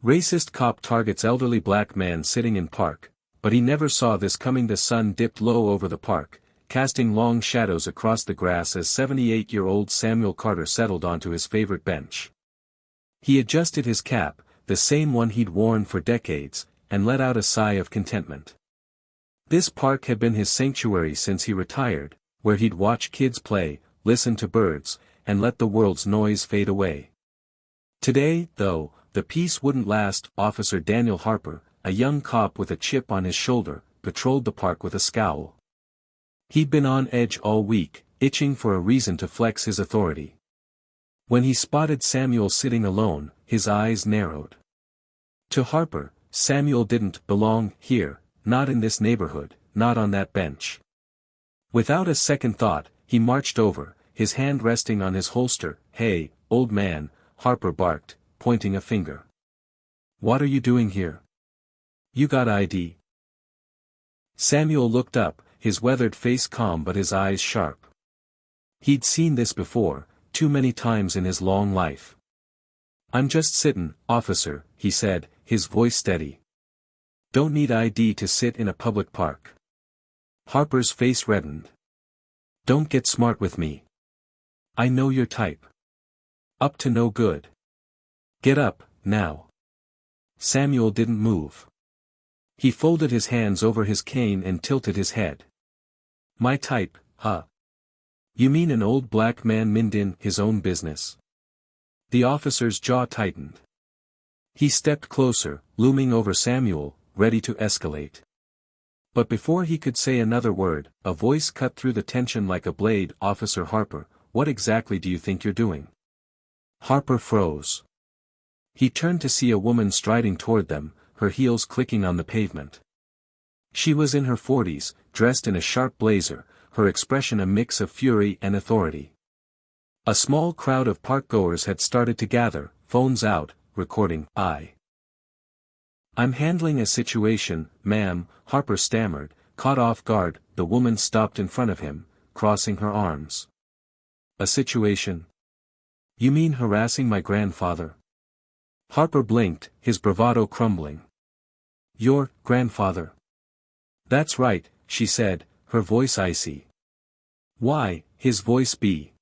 Racist cop targets elderly black man sitting in park, but he never saw this coming. The sun dipped low over the park, casting long shadows across the grass as 78-year-old Samuel Carter settled onto his favorite bench. He adjusted his cap, the same one he'd worn for decades, and let out a sigh of contentment. This park had been his sanctuary since he retired, where he'd watch kids play, listen to birds, and let the world's noise fade away. Today, though, the peace wouldn't last. Officer Daniel Harper, a young cop with a chip on his shoulder, patrolled the park with a scowl. He'd been on edge all week, itching for a reason to flex his authority. When he spotted Samuel sitting alone, his eyes narrowed. To Harper, Samuel didn't belong here, not in this neighborhood, not on that bench. Without a second thought, he marched over, his hand resting on his holster. "Hey, old man," Harper barked, pointing a finger. "What are you doing here? You got ID?" Samuel looked up, his weathered face calm but his eyes sharp. He'd seen this before, too many times in his long life. "I'm just sittin', officer," he said, his voice steady. "Don't need ID to sit in a public park." Harper's face reddened. "Don't get smart with me. I know your type. Up to no good. Get up, now." Samuel didn't move. He folded his hands over his cane and tilted his head. "My type, huh? You mean an old black man mindin' his own business?" The officer's jaw tightened. He stepped closer, looming over Samuel, ready to escalate. But before he could say another word, a voice cut through the tension like a blade. "Officer Harper, what exactly do you think you're doing?" Harper froze. He turned to see a woman striding toward them, her heels clicking on the pavement. She was in her 40s, dressed in a sharp blazer, her expression a mix of fury and authority. A small crowd of parkgoers had started to gather, phones out, recording. "I'm handling a situation, ma'am," Harper stammered, caught off guard. The woman stopped in front of him, crossing her arms. "A situation? You mean harassing my grandfather?" Harper blinked, his bravado crumbling. "Your grandfather?" "That's right," she said, her voice icy. "Why?" His voice be.